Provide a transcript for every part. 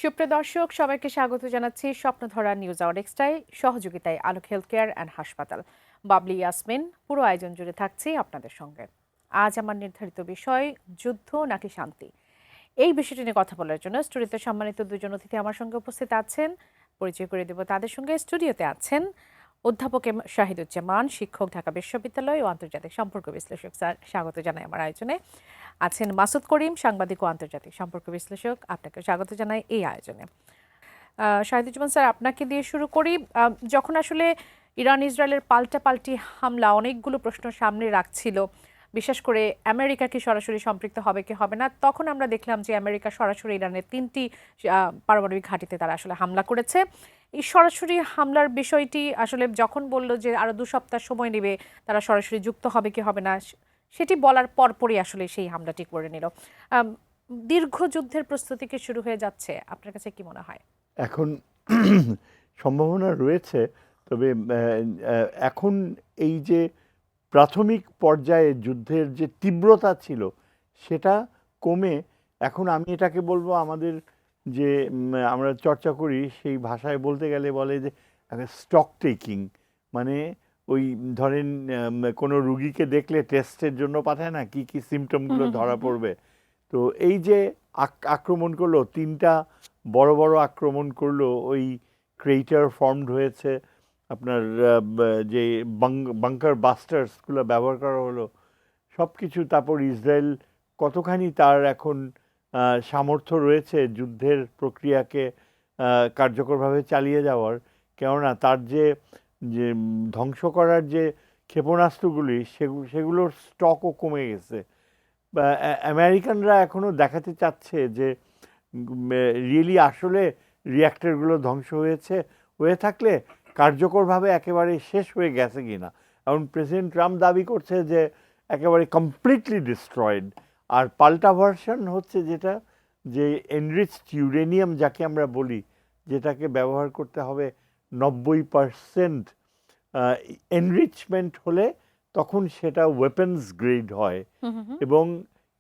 সুপ্রিয় দর্শক, সবাইকে স্বাগত জানাচ্ছি স্বপ্নধরা নিউজ আওয়ার এক্সট্রায় সহযোগিতায় আলোক হেলথ কেয়ার অ্যান্ড হাসপাতাল। বাবলি ইয়াসমিন পুরো আয়োজন জুড়ে থাকছি আপনাদের সঙ্গে। আজ আমার নির্ধারিত বিষয় যুদ্ধ নাকি শান্তি, এই বিষয়টি নিয়ে কথা বলার জন্য স্টুডিওতে সম্মানিত দুজন অতিথি আমার সঙ্গে উপস্থিত আছেন। পরিচয় করে দেব তাদের সঙ্গে। স্টুডিওতে আছেন অধ্যাপক এম শাহিদুজ্জামান, শিক্ষক, ঢাকা বিশ্ববিদ্যালয় ও আন্তর্জাতিক সম্পর্ক বিশ্লেষক। স্যার, স্বাগত জানাই আমার আয়োজনে। আছেন মাসুদ করিম, সাংবাদিক ও আন্তর্জাতিক সম্পর্ক বিশ্লেষক, আপনাকে স্বাগত জানাই এই আয়োজনে। শাহিদুজ্জামান স্যার, আপনাকে দিয়ে শুরু করি। যখন আসলে ইরান ইসরায়েলের পাল্টাপাল্টি হামলা অনেকগুলো প্রশ্ন সামনে রাখছিল, বিশেষ করে আমেরিকা কি সরাসরি সম্পৃক্ত হবে কি হবে না, তখন আমরা দেখলাম যে আমেরিকা সরাসরি ইরানের 3টি পারমাণবিক ঘাঁটিতে তারা আসলে হামলা করেছে। এই সরাসরি হামলার বিষয়টি আসলে যখন বলল যে আরো 2 সপ্তাহ সময় নেবে তারা সরাসরি যুক্ত হবে কি হবে না, সেটি বলার পরপরই আসলে সেই হামলাটি করে নিল। দীর্ঘ যুদ্ধের প্রস্তুতি কি শুরু হয়ে যাচ্ছে? আপনার কাছে কি মনে হয়? এখন সম্ভাবনা রয়েছে, তবে এখন এই যে প্রাথমিক পর্যায়ে যুদ্ধের যে তীব্রতা ছিল সেটা কমে এখন আমি এটাকে বলবো, আমাদের যে আমরা চর্চা করি সেই ভাষায় বলতে গেলে বলে যে স্টক টেকিং। মানে ওই ধরেন কোনো রুগীকে দেখলে টেস্টের জন্য পাঠায় না, কি কি সিমটমগুলো ধরা পড়বে। তো এই যে আক্রমণ করলো, 3টা বড় বড় আক্রমণ করলো, ওই ক্রেটার ফর্মড হয়েছে, আপনার যে বাংকার বাস্টার্সগুলো ব্যবহার করা হলো, সব কিছু। তারপর ইসরায়েল কতখানি তার এখন সামর্থ্য রয়েছে যুদ্ধের প্রক্রিয়াকে কার্যকরভাবে চালিয়ে যাওয়ার, কেননা তার যে ধ্বংস করার যে ক্ষেপণাস্ত্রগুলি সেগুলোর স্টকও কমে গেছে। আমেরিকানরা এখনও দেখাতে চাচ্ছে যে রিয়েলি আসলে রিঅ্যাক্টরগুলো ধ্বংস হয়ে থাকলে কার্যকরভাবে একেবারে শেষ হয়ে গেছে কিনা। এখন প্রেসিডেন্ট ট্রাম্প দাবি করছে যে একেবারে কমপ্লিটলি ডিস্ট্রয়েড। আর পাল্টা ভার্সন হচ্ছে যেটা, যে এনরিচড ইউরেনিয়াম যাকে আমরা বলি, যেটাকে ব্যবহার করতে হবে 90% এনরিচমেন্ট হলে তখন সেটা ওয়েপন্স গ্রেড হয়। এবং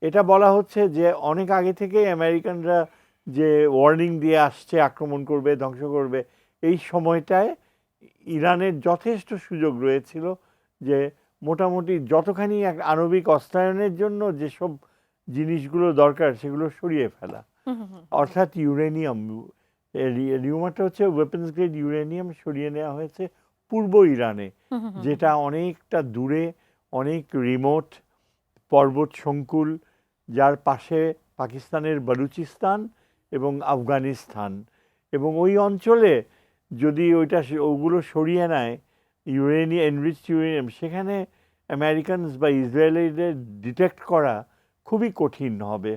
এটা বলা হচ্ছে যে অনেক আগে থেকেই আমেরিকানরা যে ওয়ার্নিং দিয়ে আসছে আক্রমণ করবে, ধ্বংস করবে। এই সময়টায় ইরানের যথেষ্ট সুযোগ রয়েছিল যে মোটামুটি যতখানি আণবিক অস্ত্রায়নের জন্য যেসব জিনিসগুলো দরকার সেগুলো সরিয়ে ফেলা। অর্থাৎ ইউরেনিয়াম, রিউমারটা হচ্ছে ওয়েপন্স গ্রেড ইউরেনিয়াম সরিয়ে নেওয়া হয়েছে পূর্ব ইরানে, যেটা অনেকটা দূরে, অনেক রিমোট পর্বত সংকুল, যার পাশে পাকিস্তানের বালুচিস্তান এবং আফগানিস্তান। এবং ওই অঞ্চলে যদি ওগুলো সরিয়ে নেয় ইউরেনিয়াম, এনরিচড ইউরেনিয়াম, সেখানে আমেরিকানস বা ইসরায়েলিদের ডিটেক্ট করা খুবই কঠিন হবে।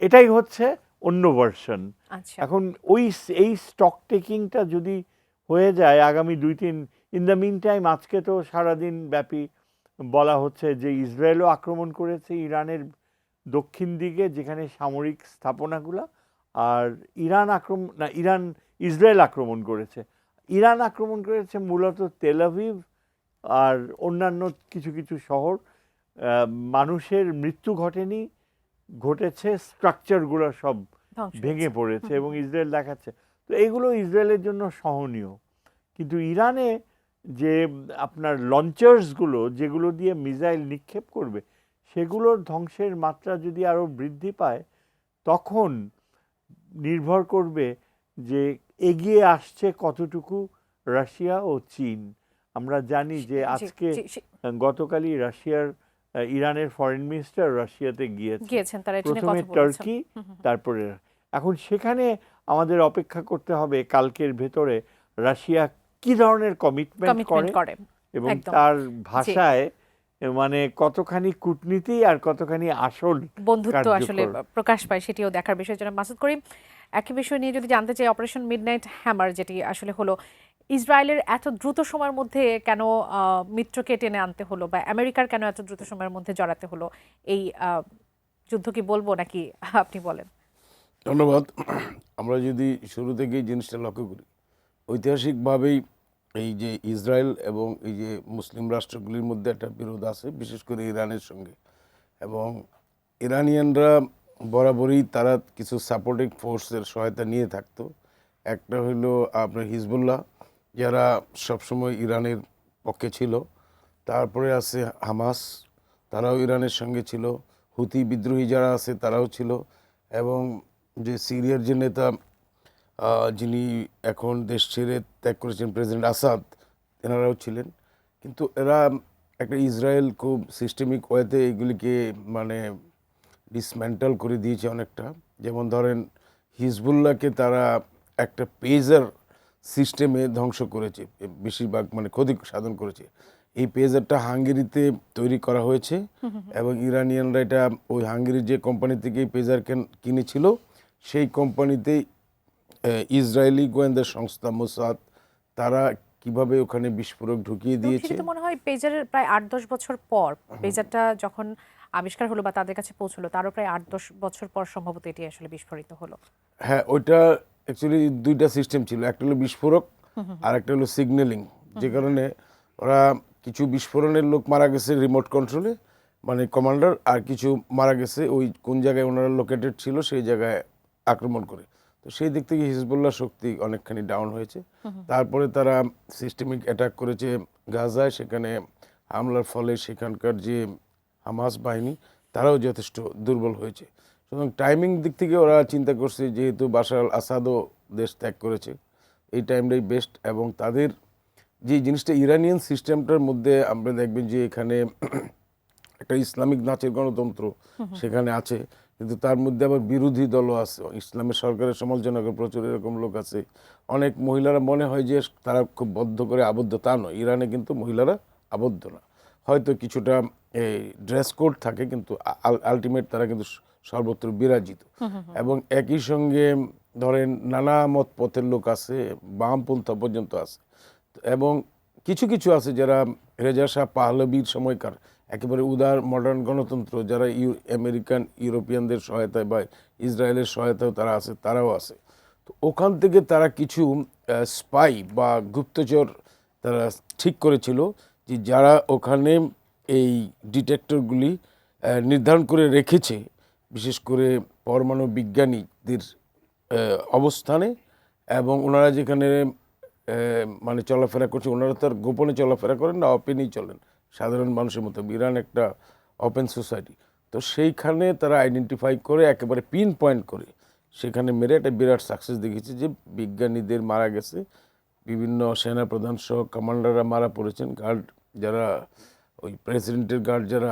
এটাই হচ্ছে অন্য ভার্সন। এখন এই স্টক টেকিংটা যদি হয়ে যায় আগামী 2-3, ইন দ্য মিন টাইম আজকে তো সারাদিন ব্যাপী বলা হচ্ছে যে ইসরায়েলও আক্রমণ করেছে ইরানের দক্ষিণ দিকে যেখানে সামরিক স্থাপনাগুলো, আর ইসরায়েল আক্রমণ করেছে। ইরান আক্রমণ করেছে মূলত তেল আভিভ আর অন্যান্য কিছু কিছু শহর। মানুষের মৃত্যু ঘটেনি, ঘটেছে স্ট্রাকচারগুলো সব ভেঙে পড়েছে এবং ইসরায়েল দেখাচ্ছে। তো এগুলো ইসরায়েলের জন্য সহনীয়। কিন্তু ইরানে যে আপনার লঞ্চার্সগুলো যেগুলো দিয়ে মিসাইল নিক্ষেপ করবে, সেগুলোর ধ্বংসের মাত্রা যদি আরও বৃদ্ধি পায়, তখন নির্ভর করবে যে এগিয়ে আসছে কতটুকু রাশিয়া ও চীন। আমরা জানি যে আজকে গতকালই ইরানের ফরেন মিনিস্টার রাশিয়াতে গিয়েছেন, প্রথমে টার্কি, তারপরে এখন সেখানে আমাদের অপেক্ষা করতে হবে কালকের ভেতরে রাশিয়া কি ধরনের কমিটমেন্ট করে এবং তার ভাষায় মানে কতখানি কূটনীতি আর কতখানি আসল বন্ধুত্ব আসলে প্রকাশ পায়, সেটিও দেখার বিষয়। জন্য মাসুদ করিম, একই বিষয় নিয়ে যদি জানতে চাই, অপারেশন মিডনাইট হ্যামার যেটি আসলে হলো, ইসরায়েলের এত দ্রুত সময়ের মধ্যে কেন মিত্রকে টেনে আনতে হলো, বা আমেরিকার কেন এত দ্রুত সময়ের মধ্যে জড়াতে হলো এই যুদ্ধ, কি বলবো নাকি আপনি বলেন? ধন্যবাদ। আমরা যদি শুরু থেকেই জিনিসটা লক্ষ্য করি, ঐতিহাসিকভাবেই এই যে ইসরায়েল এবং এই যে মুসলিম রাষ্ট্রগুলির মধ্যে একটা বিরোধ আছে, বিশেষ করে ইরানের সঙ্গে। এবং ইরানিয়ানরা বরাবরই তারা কিছু সাপোর্টিং ফোর্সের সহায়তা নিয়ে থাকতো। একটা হইলো আপনার হিজবুল্লাহ, যারা সবসময় ইরানের পক্ষে ছিল। তারপরে আছে হামাস, তারাও ইরানের সঙ্গে ছিল। হুতি বিদ্রোহী যারা আছে তারাও ছিল। এবং যে সিরিয়ার যে নেতা যিনি এখন দেশ ছেড়ে ত্যাগ করেছেন, প্রেসিডেন্ট আসাদ, এনারাও ছিলেন। কিন্তু এরা একটা ইসরায়েল খুব সিস্টেমিক ওয়েতে এগুলিকে মানে ডিসমেন্টাল করে দিয়েছে অনেকটা। যেমন ধরেন হিজবুল্লাহকে তারা একটা পেজার সিস্টেমে ধ্বংস করেছে, বেশিরভাগ মানে ক্ষতি সাধন করেছে। এই পেজারটা হাঙ্গেরিতে তৈরি করা হয়েছে এবং ইরানিয়ানরা এটা ওই হাঙ্গেরির যে কোম্পানি থেকে এই পেজার কিনেছিল সেই কোম্পানিতেই ইসরায়েলি গোয়েন্দা সংস্থা মোসাদ তারা কিভাবে ওখানে বিস্ফোরক ঢুকিয়ে দিয়েছে। সেটা তো মনে হয় পেজারের প্রায় 8-10 বছর পর, পেজারটা যখন আবিষ্কার হলো বা তাদের কাছে পৌঁছলো, তারও প্রায় 8-10 বছর পর সম্ভবত এটি আসলে বিস্ফোরিত হলো। হ্যাঁ, ওইটা অ্যাকচুয়ালি দুইটা সিস্টেম ছিল, একটা হলো বিস্ফোরক আর একটা হলো সিগন্যালিং। যে কারণে ওরা কিছু বিস্ফোরণের লোক মারা গেছে রিমোট কন্ট্রোলে, মানে কমান্ডার, আর কিছু মারা গেছে ওই কোন জায়গায় ওনারা লোকেটেড ছিল সেই জায়গায় আক্রমণ করে। তো সেই দিক থেকে হিজবুল্লাহ শক্তি অনেকখানি ডাউন হয়েছে। তারপরে তারা সিস্টেমিক অ্যাটাক করেছে গাজায়, সেখানে হামলার ফলে সেখানকার যে হামাস বাহিনী তারাও যথেষ্ট দুর্বল হয়েছে। সুতরাং টাইমিং দিক থেকে ওরা চিন্তা করছে যেহেতু বাশার আল আসাদও দেশ ত্যাগ করেছে, এই টাইমটাই বেস্ট। এবং তাদের যে জিনিসটা ইরানিয়ান সিস্টেমটার মধ্যে আমরা দেখবেন যে এখানে একটা ইসলামিক নাচের গণতন্ত্র সেখানে আছে, কিন্তু তার মধ্যে আবার বিরোধী দলও আছে, ইসলামের সরকারের সমালোচনা করে প্রচুর এরকম লোক আছে। অনেক মহিলারা মনে হয় যে তারা খুব বদ্ধ করে আবদ্ধ, তা নয়। ইরানে কিন্তু মহিলারা আবদ্ধ না, হয়তো কিছুটা এই ড্রেস কোড থাকে, কিন্তু আলটিমেট তারা কিন্তু সর্বত্র বিরাজিত। এবং একই সঙ্গে ধরেন নানা মত পথের লোক আছে, বামপন্থা পর্যন্ত আছে। এবং কিছু কিছু আছে যারা রেজা শাহ পাহলবির সময়কার একেবারে উদার মডার্ন গণতন্ত্র, যারা আমেরিকান ইউরোপিয়ানদের সহায়তায় বা ইসরায়েলের সহায়তায় তারা আছে, তারাও আছে। তো ওখান থেকে তারা কিছু স্পাই বা গুপ্তচর তারা ঠিক করেছিল যে যারা ওখানে এই ডিটেক্টরগুলি নির্ধারণ করে রেখেছে, বিশেষ করে পরমাণু বিজ্ঞানীদের অবস্থানে, এবং ওনারা যেখানে মানে চলাফেরা করছে, ওনারা তো আর গোপনে চলাফেরা করেন না, ওপেনই চলেন সাধারণ মানুষের মতো। ইরান একটা ওপেন সোসাইটি, তো সেইখানে তারা আইডেন্টিফাই করে একেবারে পিন পয়েন্ট করে সেখানে মেরে একটা বিরাট সাকসেস দেখিয়েছে যে বিজ্ঞানীদের মারা গেছে, বিভিন্ন সেনা প্রধান সহ কমান্ডাররা মারা পড়েছেন, গার্ড যারা ওই প্রেসিডেন্টের গার্ড যারা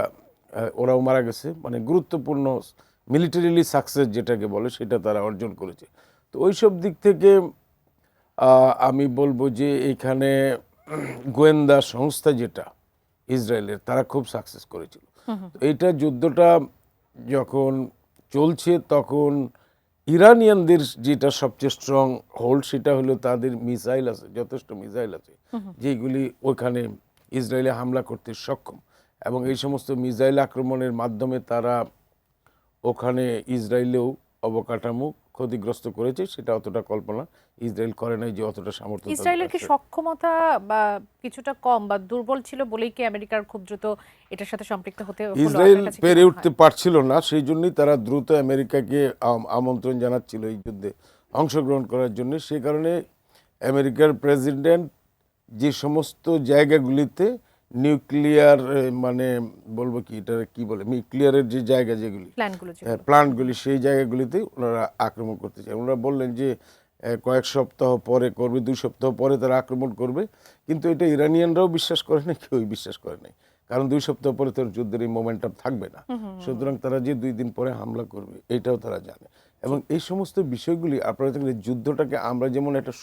ওরাও মারা গেছে। মানে গুরুত্বপূর্ণ মিলিটারিলি সাকসেস যেটাকে বলে সেটা তারা অর্জন করেছে। তো ওইসব দিক থেকে আমি বলবো যে এইখানে গোয়েন্দা সংস্থা যেটা ইসরায়েলের, তারা খুব সাকসেস করেছিল। এইটা যুদ্ধটা যখন চলছে তখন ইরানিয়ানদের যেটা সবচেয়ে স্ট্রং হোল্ড সেটা হলো তাদের মিসাইল আছে, যথেষ্ট মিসাইল আছে যেগুলি ওইখানে ইসরায়েলে হামলা করতে সক্ষম। এবং এই সমস্ত মিসাইল আক্রমণের মাধ্যমে তারা ওখানে ইসরায়েলেও অবকাঠামো ক্ষতিগ্রস্ত করেছে। সেটা অতটা কল্পনা ইসরায়েল করে নাই যে অতটা সামর্থ্য। ইসরায়েলের কি সক্ষমতা বা কিছুটা কম বা দুর্বল ছিল বলেই কি আমেরিকার খুব দ্রুত এটার সাথে সম্পৃক্ত হতে হলো? ইসরায়েল আপনার কাছে কি পেরে মনে উঠতে হয়? পারছিল না, সেই জন্যই তারা দ্রুত আমেরিকাকে আমন্ত্রণ জানাচ্ছিল এই যুদ্ধে অংশগ্রহণ করার জন্য। সে কারণে আমেরিকার প্রেসিডেন্ট যে সমস্ত জায়গাগুলিতে নিউক্লিয়ার মানে বলবো কি এটা কি বলে, নিউক্লিয়ারের যে জায়গা যেগুলি প্ল্যানগুলো যেগুলো। প্লান্টগুলি, সেই জায়গাগুলিতে ওনারা আক্রমণ করতে চায়। ওনারা বললেন যে কয়েক সপ্তাহ পরে করবে, 2 সপ্তাহ পরে তারা আক্রমণ করবে। কিন্তু এটা ইরানিয়ানরাও বিশ্বাস করে না, কেউই বিশ্বাস করে নাই, কারণ 2 সপ্তাহ পরে তোর যুদ্ধের এই মোমেন্টাম থাকবে না। সুতরাং তারা যে 2 দিন পরে হামলা করবে এটাও তারা জানে। এবং এই সমস্ত বিষয়গুলি আপনারা দেখলেন যুদ্ধটাকে আমরা যেমন একটা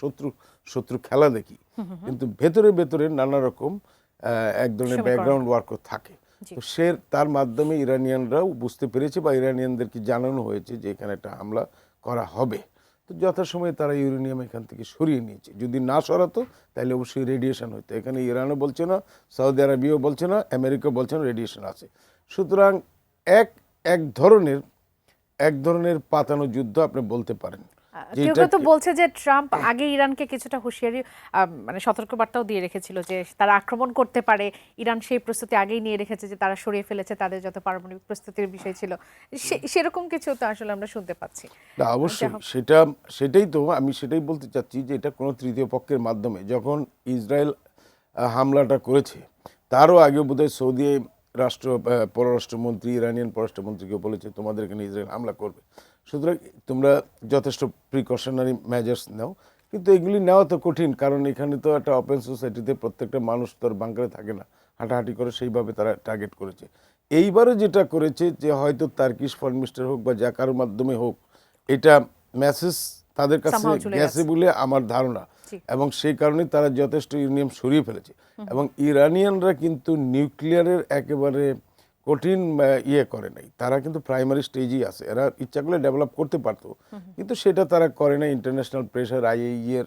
শত্রু খেলা দেখি, কিন্তু ভেতরে ভেতরে নানা রকম এক ধরনের ব্যাকগ্রাউন্ড ওয়ার্কও থাকে। তো তার মাধ্যমে ইরানিয়ানরাও বুঝতে পেরেছে বা ইরানিয়ানদেরকে জানানো হয়েছে যে এখানে একটা হামলা করা হবে। তো যথাসময়ে তারা ইউরেনিয়াম এখান থেকে সরিয়ে নিয়েছে। যদি না সরাতো তাহলে অবশ্যই রেডিয়েশন হতো। এখানে ইরানও বলছে না, সৌদি আরবিয়াও বলছে না, আমেরিকা বলছে না রেডিয়েশন আছে। সুতরাং এক ধরনের পাতানো যুদ্ধ আপনি বলতে পারেন। কেউ যেটা কেউ তো বলছে যে ট্রাম্প আগে ইরানকে কিছুটা হুঁশিয়ারি মানে সতর্কবার্তাও দিয়ে রেখেছিল যে তারা আক্রমণ করতে পারে। ইরান সেই প্রস্তুতি আগেই নিয়ে রেখেছে যে তারা সরিয়ে ফেলেছে তাদের যত পারমাণবিক প্রস্তুতির বিষয় ছিল। সেরকম কিছু তো আসলে আমরা শুনতে পাচ্ছি। না, যাই অবশ্যই হোক। সেটাই তো আমি সেটাই বলতে চাচ্ছি যে এটা কোনো তৃতীয় পক্ষের মাধ্যমে যখন ইসরায়েল হামলাটা করেছে তারও আগে বোধহয় সৌদি পররাষ্ট্রমন্ত্রী ইরানিয়ান পররাষ্ট্রমন্ত্রীকে বলেছে তোমাদের এখানে ইসরায়েল হামলা করবে, সুতরাং তোমরা যথেষ্ট প্রিকশনারি মেজার্স নাও। কিন্তু এগুলি নেওয়া তো কঠিন, কারণ এখানে তো একটা ওপেন সোসাইটিতে প্রত্যেকটা মানুষ তো আর বাংকারে থাকে না, হাঁটাহাঁটি করে, সেইভাবে তারা টার্গেট করেছে। এইবারও যেটা করেছে যে হয়তো তার্কিশ ফরেন মিনিস্টার হোক বা যা কারোর মাধ্যমে হোক, এটা মেসেজ তাদের কাছে Somehow চলে গেছে গেছে। বলে আমার ধারণা, জি। এবং সেই কারণে তারা যথেষ্ট ইউরেনিয়াম সরিয়ে ফেলেছে। এবং ইরানিয়ানরা কিন্তু নিউক্লিয়ারের একেবারে কঠিন ইয়ে করে নাই, তারা কিন্তু প্রাইমারি স্টেজেই আছে, এরা ইচ্ছা করলে ডেভেলপ করতে পারতো, কিন্তু সেটা তারা করে না। ইন্টারন্যাশনাল প্রেশার, আইএইএর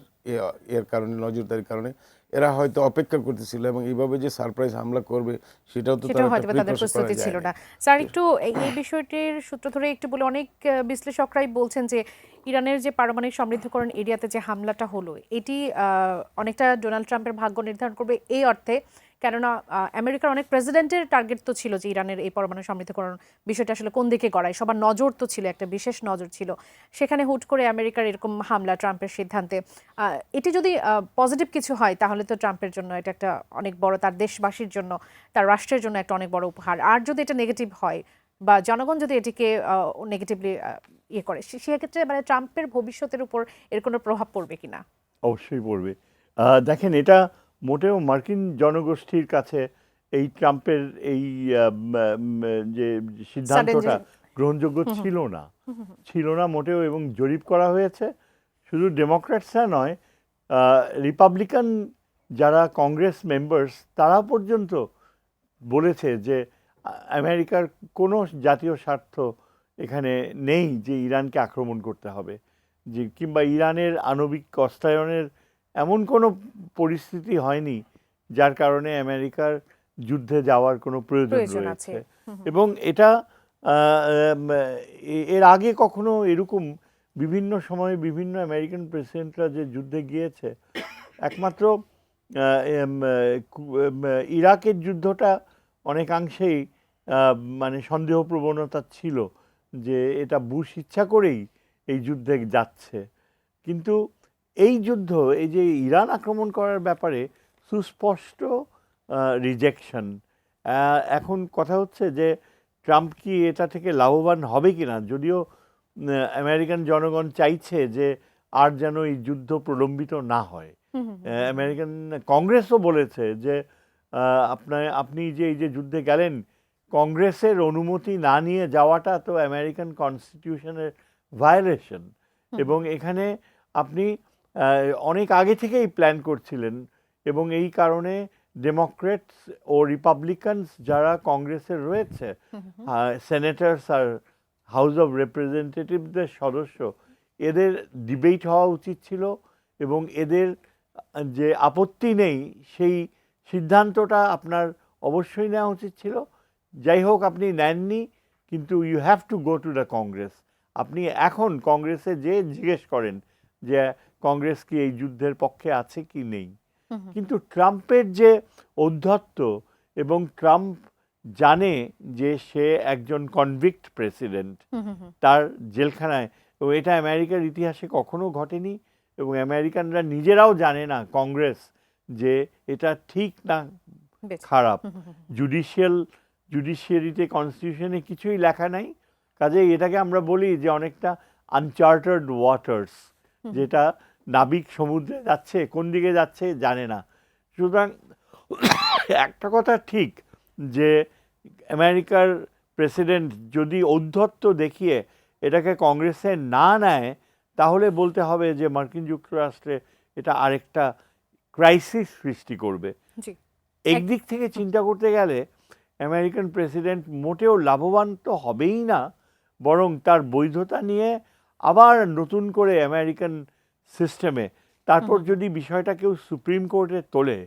এর কারণে, নজরদারির কারণে এরা হয়তো অপেক্ষা করতেছিল, এবং এইভাবে যে সারপ্রাইজ হামলা করবে সেটাও তো সেটাও তারা হয়তো একটা বা তাদের প্রিকশন করা প্রস্তুতি যায় ছিল না। না। স্যার একটু এই বিষয়টির সূত্র ধরে একটু বলে, অনেক বিশ্লেষকরাই বলছেন যে ইরানের যে পারমাণবিক সমৃদ্ধকরণ এরিয়াতে যে হামলাটা হলো এটি অনেকটা ডোনাল্ড ট্রাম্পের ভাগ্য নির্ধারণ করবে এই অর্থে, কেননা আমেরিকার অনেক প্রেসিডেন্টের টার্গেট তো ছিল যে ইরানের এই পরমাণু সমৃদ্ধকরণ বিষয়টা আসলে কোন দিকে গড়ায়, সবার নজর তো ছিল, একটা বিশেষ নজর ছিল সেখানে। হুট করে আমেরিকার এরকম হামলা ট্রাম্পের সিদ্ধান্তে, এটি যদি পজিটিভ কিছু হয় তাহলে তো ট্রাম্পের জন্য এটা একটা অনেক বড়, তার দেশবাসীর জন্য, তার রাষ্ট্রের জন্য একটা অনেক বড় উপহার। আর যদি এটা নেগেটিভ হয় বা জনগণ যদি এটিকে নেগেটিভলি ইয়ে করে, সেক্ষেত্রে মানে ট্রাম্পের ভবিষ্যতের উপর এর কোনো প্রভাব পড়বে কিনা? অবশ্যই পড়বে। দেখেন, এটা মোটেও মার্কিন জনগোষ্ঠীর কাছে এই ট্রাম্পের এই যে সাডেন যে সিদ্ধান্তটা গ্রহণযোগ্য ছিল না মোটেও, এবং জরিপ করা হয়েছে। শুধু ডেমোক্র্যাটসরা নয়, রিপাবলিকান যারা কংগ্রেস মেম্বার্স তারা পর্যন্ত বলেছে যে আমেরিকার কোনো জাতীয় স্বার্থ এখানে নেই যে ইরানকে আক্রমণ করতে হবে, যে কিংবা ইরানের আণবিক অস্ত্রায়নের এমন কোনো পরিস্থিতি হয়নি যার কারণে আমেরিকার যুদ্ধে যাওয়ার কোনো প্রয়োজন প্রয়োজন আছে। রয়েছে। এবং এটা এর আগে কখনো এরকম বিভিন্ন সময়ে বিভিন্ন আমেরিকান প্রেসিডেন্টরা যে যুদ্ধে গিয়েছে, একমাত্র ইরাকের যুদ্ধটা অনেকাংশেই মানে সন্দেহ প্রবণতা ছিল যে এটা বুশ ইচ্ছা করেই এই যুদ্ধে যাচ্ছে। কিন্তু এই যুদ্ধ, এই যে ইরান আক্রমণ করার ব্যাপারে সুস্পষ্ট রিজেকশন। এখন কথা হচ্ছে যে ট্রাম্প কি এটা থেকে লাভবান হবে কিনা, যদিও আমেরিকান জনগণ চাইছে যে আর যেন এই যুদ্ধ প্রলম্বিত না হয়। আমেরিকান কংগ্রেসও বলেছে যে আপনি যে এই যে যুদ্ধে গেলেন, কংগ্রেসের অনুমতি না নিয়ে যাওয়াটা তো আমেরিকান কনস্টিটিউশনের ভায়োলেশন, এবং এখানে আপনি অনেক আগে থেকেই প্ল্যান করছিলেন, এবং এই কারণে ডেমোক্রেটস ও রিপাবলিকানস যারা কংগ্রেসের রয়েছে, সেনেটার্স আর হাউস অফ রিপ্রেজেন্টেটিভদের সদস্য, এদের ডিবেট হওয়া উচিত ছিল, এবং এদের যে আপত্তি নেই সেই সিদ্ধান্তটা আপনার অবশ্যই নেওয়া উচিত ছিল। যাই হোক, আপনি নেননি, কিন্তু you have to go to the Congress. আপনি এখন কংগ্রেসে যে জিজ্ঞেস করেন যে কংগ্রেস কি এই যুদ্ধের পক্ষে আছে কি নেই। কিন্তু ট্রাম্পের যে ঔদ্ধত্য, এবং ট্রাম্প জানে যে সে একজন কনভিক্ট প্রেসিডেন্ট, তার জেলখানায়, এবং এটা আমেরিকার ইতিহাসে কখনো ঘটেনি, এবং আমেরিকানরা নিজেরাও জানে না কংগ্রেস যে এটা ঠিক না খারাপ। জুডিশিয়ারিতে, কনস্টিটিউশনে কিছুই লেখা নাই, কাজেই এটাকে আমরা বলি যে অনেকটা আনচার্টার্ড ওয়াটার্স, যেটা নাবিক সমুদ্রে যাচ্ছে, কোন দিকে যাচ্ছে জানে না। সুতরাং একটা কথা ঠিক যে আমেরিকার প্রেসিডেন্ট যদি ঔদ্ধত্য দেখিয়ে এটাকে কংগ্রেসে না নেয়, তাহলে বলতে হবে যে মার্কিন যুক্তরাষ্ট্রে এটা আরেকটা ক্রাইসিস সৃষ্টি করবে। একদিক থেকে চিন্তা করতে গেলে আমেরিকান প্রেসিডেন্ট মোটেও লাভবান তো হবেই না, বরং তার বৈধতা নিয়ে আবার নতুন করে আমেরিকান সিস্টেমে, তারপর যদি বিষয়টা কেউ সুপ্রিম কোর্টে তোলে,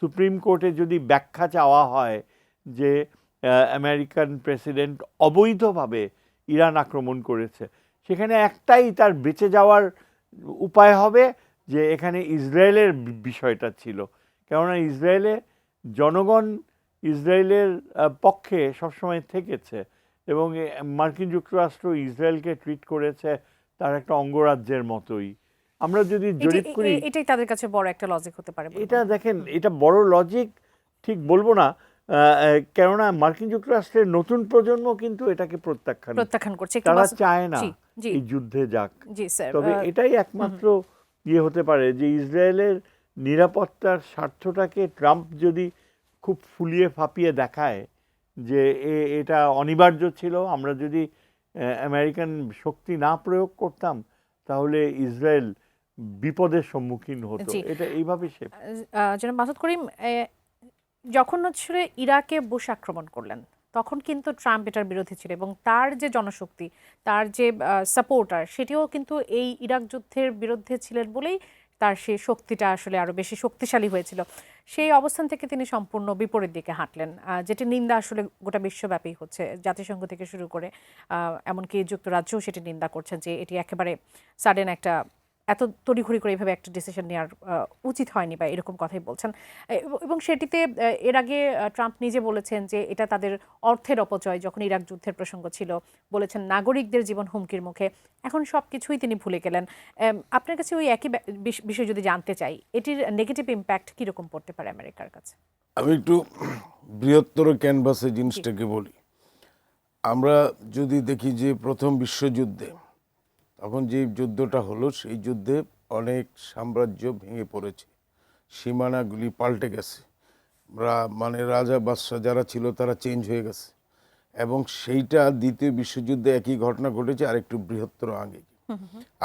সুপ্রিম কোর্টে যদি ব্যাখ্যা চাওয়া হয় যে আমেরিকান প্রেসিডেন্ট অবৈধভাবে ইরান আক্রমণ করেছে, সেখানে একটাই তার বেঁচে যাওয়ার উপায় হবে যে এখানে ইসরায়েলের বিষয়টা ছিল, কেননা ইসরায়েলে জনগণ ইসরায়েলের পক্ষে সবসময় থেকেছে এবং মার্কিন যুক্তরাষ্ট্র ইসরায়েলকে ট্রিট করেছে তার একটা অঙ্গরাজ্যের মতোই। আমরা যদি জরিপ করি, এটাই তাদের কাছে বড় একটা লজিক হতে পারে বলে এটা দেখেন, এটা বড় লজিক ঠিক বলবো না, কেননা মার্কিন যুক্তরাষ্ট্রের নতুন প্রজন্ম কিন্তু এটাকে প্রত্যাখ্যান করছে। তারা চায় না জি, জি। এই যুদ্ধে যাক। জি স্যার। তবে এটাই একমাত্র ইয়ে হতে পারে যে ইসরায়েলের নিরাপত্তার স্বার্থটাকে ট্রাম্প যদি খুব ফুলিয়ে ফাঁপিয়ে দেখায় যে এটা অনিবার্য ছিল, আমরা যদি আমেরিকান শক্তি না প্রয়োগ করতাম তাহলে ইসরায়েল বিপদের সম্মুখীন হতো, জি। এটা এইভাবে সে। জনাব মাসুদ করিম, যখন হচ্ছে ইরাকে বুশ আক্রমণ করলেন তখন কিন্তু ট্রাম্প এটার বিরোধী ছিল এবং তার যে জনশক্তি, তার যে সাপোর্টার, সেটিও কিন্তু এই ইরাক যুদ্ধের বিরুদ্ধে ছিলেন বলেই তার সেই শক্তিটা আসলে আরো বেশি শক্তিশালী হয়েছিল। সেই অবস্থান থেকে তিনি সম্পূর্ণ বিপরীত দিকে হাঁটলেন, যেটি নিন্দা আসলে গোটা বিশ্বব্যাপী হচ্ছে, জাতিসংঘ থেকে শুরু করে এমনকি যুক্তরাজ্যও সেটি নিন্দা করছেন যে এটি একেবারে সাডেন একটা, এত তড়িঘড়ি করে এভাবে একটা ডিসিশন নেওয়ার উচিত হয়নি বা এরকম কথাই বলছেন। এবং সেটিতে এর আগে ট্রাম্প নিজে বলেছেন যে এটা তাদের অর্থের অপচয়, যখন ইরাক যুদ্ধের প্রসঙ্গ ছিল বলেছেন নাগরিকদের জীবন হুমকির মুখে। এখন সব কিছুই তিনি ভুলে গেলেন। আপনার কাছে ওই একই বিষয় যদি জানতে চাই, এটির নেগেটিভ ইম্প্যাক্ট কীরকম পড়তে পারে আমেরিকার কাছে? আমি একটু বৃহত্তর ক্যানভাসে জিনিসটাকে বলি। আমরা যদি দেখি যে প্রথম বিশ্বযুদ্ধে তখন যে যুদ্ধটা হলো, সেই যুদ্ধে অনেক সাম্রাজ্য ভেঙে পড়েছে, সীমানাগুলি পাল্টে গেছে, মানে রাজা বাদশাহ যারা ছিল তারা চেঞ্জ হয়ে গেছে, এবং সেইটা দ্বিতীয় বিশ্বযুদ্ধে একই ঘটনা ঘটেছে আরেকটু বৃহত্তর আগে।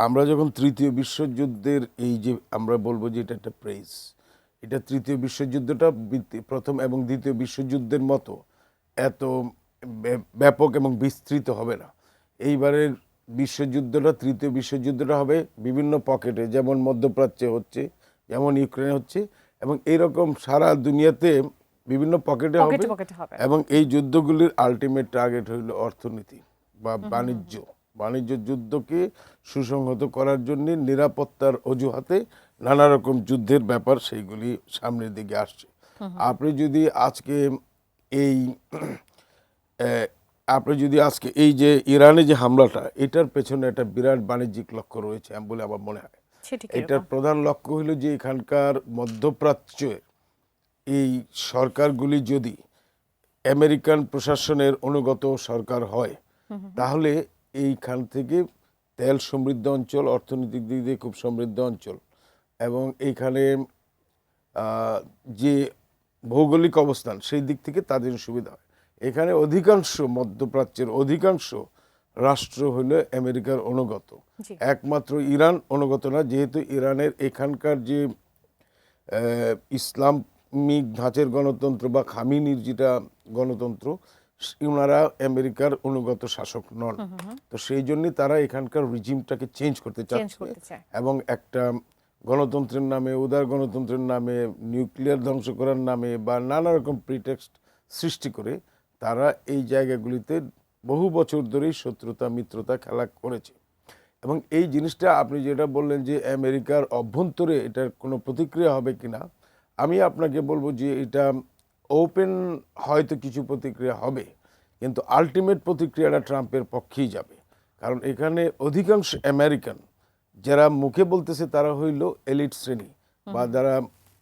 আমরা যখন তৃতীয় বিশ্বযুদ্ধের এই যে আমরা বলবো যে এটা একটা প্রেস, এটা তৃতীয় বিশ্বযুদ্ধটা প্রথম এবং দ্বিতীয় বিশ্বযুদ্ধের মতো এত ব্যাপক এবং বিস্তৃত হবে না। এইবারের বিশ্বযুদ্ধটা, তৃতীয় বিশ্বযুদ্ধটা হবে বিভিন্ন পকেটে, যেমন মধ্যপ্রাচ্যে হচ্ছে, যেমন ইউক্রেনে হচ্ছে, এবং এইরকম সারা দুনিয়াতে বিভিন্ন পকেটে হবে। এবং এই যুদ্ধগুলির আলটিমেট টার্গেট হইল অর্থনীতি বা বাণিজ্য যুদ্ধকে সুসংহত করার জন্য নিরাপত্তার অজুহাতে নানা রকম যুদ্ধের ব্যাপার সেইগুলি সামনের দিকে আসছে। আপনি যদি আজকে এই যে ইরানে যে হামলাটা, এটার পেছনে একটা বিরাট বাণিজ্যিক লক্ষ্য রয়েছে বলে আমার মনে হয়। এটার প্রধান লক্ষ্য হলো যে এখানকার মধ্যপ্রাচ্যের এই সরকারগুলি যদি আমেরিকান প্রশাসনের অনুগত সরকার হয়, তাহলে এইখান থেকে তেল সমৃদ্ধ অঞ্চল, অর্থনৈতিক দিক দিয়ে খুব সমৃদ্ধ অঞ্চল, এবং এইখানে যে ভৌগোলিক অবস্থান সেই দিক থেকে তাদের সুবিধা হয়। এখানে অধিকাংশ মধ্যপ্রাচ্যের অধিকাংশ রাষ্ট্র হলো আমেরিকার অনুগত, একমাত্র ইরান অনুগত না, যেহেতু ইরানের এখানকার যে ইসলামিক ধাঁচের গণতন্ত্র বা খামিনির যেটা গণতন্ত্র, ওনারা আমেরিকার অনুগত শাসক নন। তো সেই জন্যই তারা এখানকার রিজিমটাকে চেঞ্জ করতে চাচ্ছে এবং একটা গণতন্ত্রের নামে, উদার গণতন্ত্রের নামে, নিউক্লিয়ার ধ্বংস করার নামে বা নানা রকম প্রিটেক্সট সৃষ্টি করে তারা এই জায়গাগুলিতে বহু বছর ধরেই শত্রুতা মিত্রতা খেলা করেছে। এবং এই জিনিসটা আপনি যেটা বললেন যে আমেরিকার অভ্যন্তরে এটার কোনো প্রতিক্রিয়া হবে কিনা, আমি আপনাকে বলবো যে এটা ওপেন হয়তো কিছু প্রতিক্রিয়া হবে, কিন্তু আলটিমেট প্রতিক্রিয়াটা ট্রাম্পের পক্ষেই যাবে। কারণ এখানে অধিকাংশ আমেরিকান যারা মুখে বলতেছে তারা হইল এলিট শ্রেণী বা যারা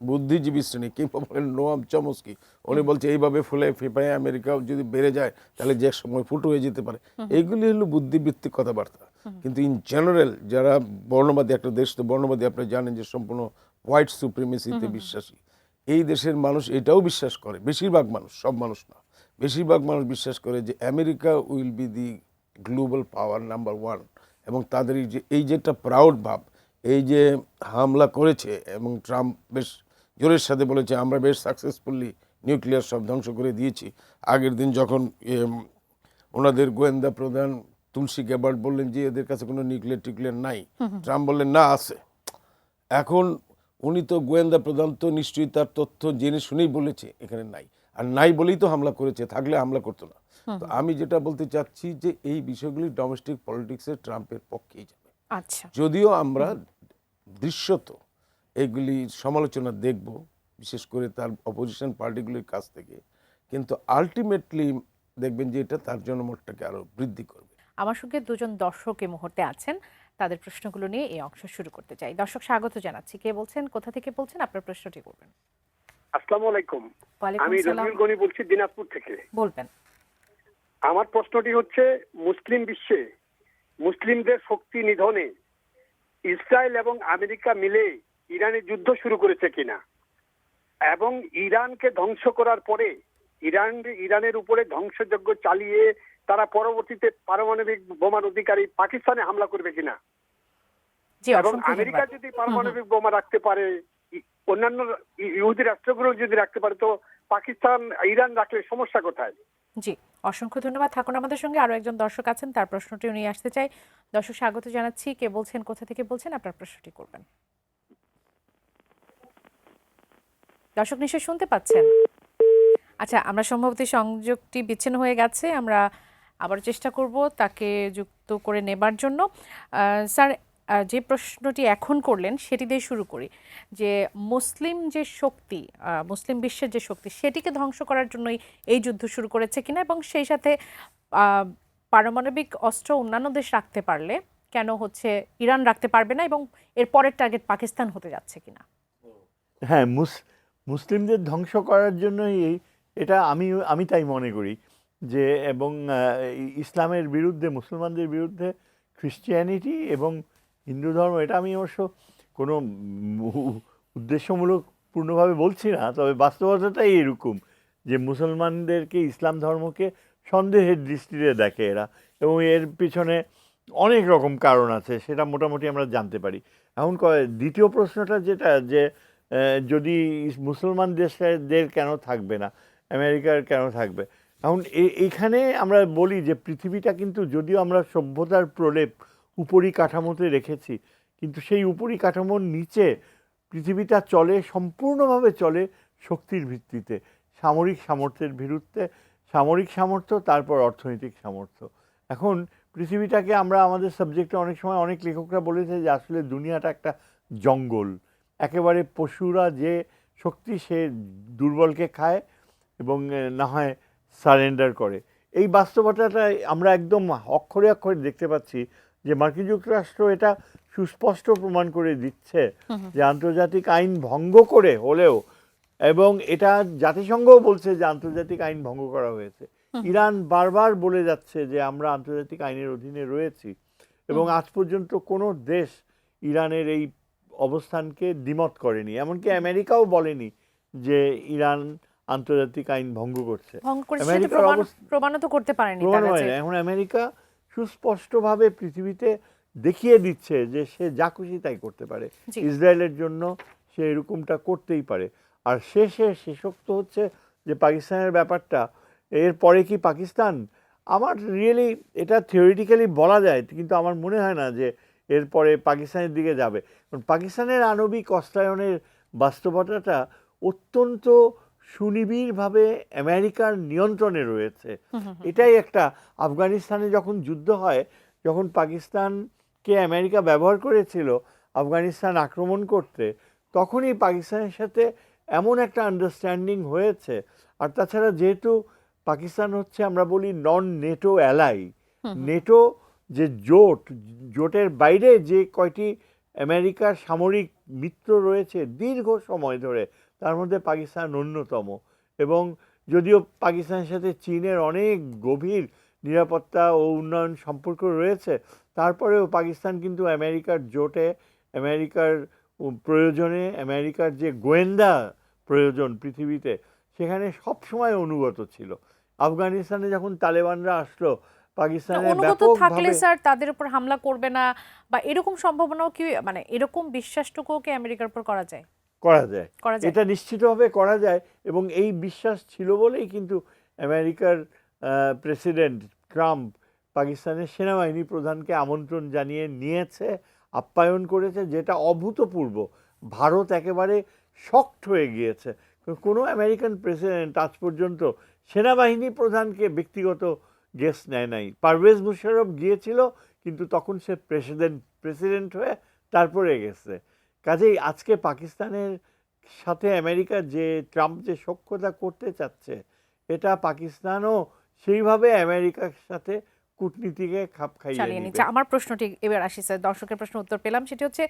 বুদ্ধিজীবী শ্রেণী, কিংবা বলেন নোয়াম চমস্কি, উনি বলছে এইভাবে ফুলে ফেপায় আমেরিকা যদি বেড়ে যায় তাহলে যে সময় ফুটো হয়ে যেতে পারে। এইগুলি হলো বুদ্ধিবৃত্তিক কথাবার্তা। কিন্তু ইন জেনারেল যারা বর্ণবাদী, একটা দেশ তো বর্ণবাদী, আপনি জানেন যে সম্পূর্ণ হোয়াইট সুপ্রিমেসিতে বিশ্বাসী, এই দেশের মানুষ এটাও বিশ্বাস করে, বেশিরভাগ মানুষ, সব মানুষ না, বেশিরভাগ মানুষ বিশ্বাস করে যে America will be the global power number one. এবং তাদের এই যে একটা প্রাউড ভাব, এই যে হামলা করেছে এবং ট্রাম্প বেশ জোরের সাথে বলেছে আমরা বেশ সাকসেসফুলি নিউক্লিয়ার সব ধ্বংস করে দিয়েছি। আগের দিন যখন ওনাদের গোয়েন্দা প্রধান তুলসী গ্যাবার্ড বললেন যে এদের কাছে কোনো নিউক্লিয়ার নাই, ট্রাম্প বললেন না আছে। এখন উনি তো গোয়েন্দা প্রধান, তো নিশ্চয়ই তার তথ্য জেনে শুনেই বলেছে এখানে নাই, আর নাই বলেই তো হামলা করেছে, থাকলে হামলা করতো না। তো আমি যেটা বলতে চাচ্ছি যে এই বিষয়গুলি ডোমেস্টিক পলিটিক্সে ট্রাম্পের পক্ষেই যাবে। আচ্ছা, যদিও আমরা দৃশ্যত এগুলি সমালোচনা দেখব, বিশেষ করে তার অপোজিশন পার্টিগুলির কাছ থেকে, কিন্তু আলটিমেটলি দেখবেন যে এটা তার জনমতটাকে আরো বৃদ্ধি করবে। আমার সঙ্গে দুজন দর্শক এই মুহূর্তে আছেন, তাদের প্রশ্নগুলো নিয়ে এই অংশ শুরু করতে চাই। দর্শক স্বাগত জানাচ্ছি। কে বলছেন, কোথা থেকে বলছেন, আপনার প্রশ্নটি করবেন। আসসালামু আলাইকুম। ওয়ালাইকুম আমি সালাম। রবিউল গনি বলছি দিনাজপুর থেকে। বলবেন। আমার প্রশ্নটি হচ্ছে, মুসলিম বিশ্বে মুসলিমদের শক্তি নিধনে ইসরায়েল এবং আমেরিকা মিলে ইরানে যুদ্ধ শুরু করেছে কিনা, এবং ইরানকে ধ্বংস করার পরে ইরানের উপরে ধ্বংসযজ্ঞ চালিয়ে তারা পরবর্তীতে পারমাণবিক বোমার অধিকারী পাকিস্তানে হামলা করবে কিনা, জি, এবং অসংখ্য আমেরিকা ধন্যবাদ। যদি পারমাণবিক বোমা রাখতে পারে, অন্যান্য ইহুদি রাষ্ট্রগুলো যদি রাখতে পারে, তো পাকিস্তান ইরান রাখলে সমস্যা কোথায়? জি, অসংখ্য ধন্যবাদ। থাকুন আমাদের সঙ্গে, আরো একজন দর্শক আছেন, তার প্রশ্নটিও নিয়ে আসতে চাই। দর্শক স্বাগত জানাচ্ছি। কে বলছেন, কোথা থেকে বলছেন, আপনার প্রশ্নটি করবেন। দর্শক নিশ্চয় শুনতে পাচ্ছেন। আচ্ছা, আমরা সম্ভবত এই সংযোগটি বিচ্ছিন্ন হয়ে গেছে। আমরা আবার চেষ্টা করব তাকে যুক্ত করে নেবার জন্য। স্যার, যে প্রশ্নটি এখন করলেন সেটি দিয়ে শুরু করি, যে মুসলিম যে শক্তি, মুসলিম বিশ্বের যে শক্তি, সেটিকে ধ্বংস করার জন্যই এই যুদ্ধ শুরু করেছে কিনা, এবং সেই সাথে আহ, পারমাণবিক অস্ত্র অন্যান্য দেশ রাখতে পারলে কেন হচ্ছে ইরান রাখতে পারবে না, এবং এর পরের টার্গেট পাকিস্তান হতে যাচ্ছে কিনা। হ্যাঁ, মুসলিমদের ধ্বংস করার জন্যই এটা আমি তাই মনে করি যে, এবং ইসলামের বিরুদ্ধে, মুসলমানদের বিরুদ্ধে খ্রিস্টিয়ানিটি এবং হিন্দু ধর্ম, এটা আমি অবশ্য কোনো উদ্দেশ্যমূলক পূর্ণভাবে বলছি না, তবে বাস্তবতাটাই এরকম যে মুসলমানদেরকে, ইসলাম ধর্মকে সন্দেহের দৃষ্টিতে দেখে এরা, এবং এর পিছনে অনেক রকম কারণ আছে, সেটা মোটামুটি আমরা জানতে পারি। এখন দ্বিতীয় প্রশ্নটা যেটা, যে যদি মুসলমান দেশদের কেন থাকবে না, আমেরিকার কেন থাকবে। এখন এইখানে আমরা বলি যে পৃথিবীটা কিন্তু, যদিও আমরা সভ্যতার প্রলেপ উপরিকাঠামোতে রেখেছি, কিন্তু সেই উপরিকাঠামোর নিচে পৃথিবীটা চলে, সম্পূর্ণভাবে চলে শক্তির ভিত্তিতে, সামরিক সামর্থ্যের বিরুদ্ধে, সামরিক সামর্থ্য, তারপর অর্থনৈতিক সামর্থ্য। এখন পৃথিবীটাকে আমরা, আমাদের সাবজেক্টে অনেক সময় অনেক লেখকরা বলেছে যে আসলে দুনিয়াটা একটা জঙ্গল, একেবারে পশুরা যে শক্তি, সে দুর্বলকে খায় এবং না হয় সারেন্ডার করে। এই বাস্তবতাটাই আমরা একদম অক্ষরে অক্ষরে দেখতে পাচ্ছি, যে মার্কিন যুক্তরাষ্ট্র এটা সুস্পষ্ট প্রমাণ করে দিচ্ছে যে আন্তর্জাতিক আইন ভঙ্গ করে হলেও, এবং এটা জাতিসংঘও বলছে যে আন্তর্জাতিক আইন ভঙ্গ করা হয়েছে। ইরান বারবার বলে যাচ্ছে যে আমরা আন্তর্জাতিক আইনের অধীনে রয়েছি, এবং আজ পর্যন্ত কোনো দেশ ইরানের এই অবস্থানকে দ্বিমত করেনি, এমনকি আমেরিকাও বলেনি যে ইরান আন্তর্জাতিক আইন ভঙ্গ করছে। প্রমাণও তো করতে পারেনি। এখন আমেরিকা সুস্পষ্টভাবে পৃথিবীতে দেখিয়ে দিচ্ছে যে সে যা খুশি তাই করতে পারে, ইসরায়েলের জন্য সে এরকমটা করতেই পারে। আর শেষোক্ত হচ্ছে যে পাকিস্তানের ব্যাপারটা, এরপরে কি পাকিস্তান, আমার রিয়েলি এটা থিওরিটিক্যালি বলা যায়, কিন্তু আমার মনে হয় না যে এরপরে পাকিস্তানের দিকে যাবে। কারণ পাকিস্তানের আণবিক অস্ত্রায়নের বাস্তবতাটা অত্যন্ত সুনিবিড়ভাবে আমেরিকার নিয়ন্ত্রণে রয়েছে। এটাই একটা, আফগানিস্তানে যখন যুদ্ধ হয়, যখন পাকিস্তানকে আমেরিকা ব্যবহার করেছিল আফগানিস্তান আক্রমণ করতে, তখনই পাকিস্তানের সাথে এমন একটা আন্ডারস্ট্যান্ডিং হয়েছে। আর তাছাড়া যেহেতু পাকিস্তান হচ্ছে, আমরা বলি নন নেটো অ্যালাই, নেটো যে জোটের বাইরে যে কয়টি আমেরিকার সামরিক মিত্র রয়েছে দীর্ঘ সময় ধরে, তার মধ্যে পাকিস্তান অন্যতম। এবং যদিও পাকিস্তানের সাথে চীনের অনেক গভীর নিরাপত্তা ও উন্নয়ন সম্পর্ক রয়েছে, তারপরেও পাকিস্তান কিন্তু আমেরিকার জোটে, আমেরিকার প্রয়োজনে, আমেরিকার যে গোয়েন্দা প্রয়োজন পৃথিবীতে, সেখানে সবসময় অনুগত ছিল। আফগানিস্তানে যখন তালেবানরা আসলো, পাকিস্তানে থাকলে স্যার তাদের উপর হামলা করবে না, বা এরকম সম্ভাবনাও কি, মানে এরকম বিশ্বাসটুকুও কি আমেরিকার উপর করা যায়? করা যায়, এটা নিশ্চিতভাবে করা যায়। এবং এই বিশ্বাস ছিল বলেই কিন্তু আমেরিকার প্রেসিডেন্ট ট্রাম্প পাকিস্তানের সেনাবাহিনী প্রধানকে আমন্ত্রণ জানিয়ে নিয়েছে, আপ্যায়ন করেছে, যেটা অভূতপূর্ব। ভারত একেবারে শকড হয়ে গিয়েছে। কোনো আমেরিকান প্রেসিডেন্ট আজ পর্যন্ত সেনাবাহিনী প্রধানকে ব্যক্তিগত গেস্ট নেয় নাই। পারভেজ মুশারফ গিয়েছিল, কিন্তু তখন সে প্রেসিডেন্ট হয়ে তারপরে গেছে। কাজেই আজকে পাকিস্তানের সাথে আমেরিকা যে ট্রাম্প যে সখ্যতা করতে চাচ্ছে, এটা পাকিস্তানও সেইভাবে আমেরিকার সাথে কূটনীতিকে খাপ খাইয়ে চালিয়ে নিবে। নিচ্ছে। আমার প্রশ্নটি এবার আসি স্যার, দর্শকের প্রশ্ন উত্তর পেলাম, সেটি হচ্ছে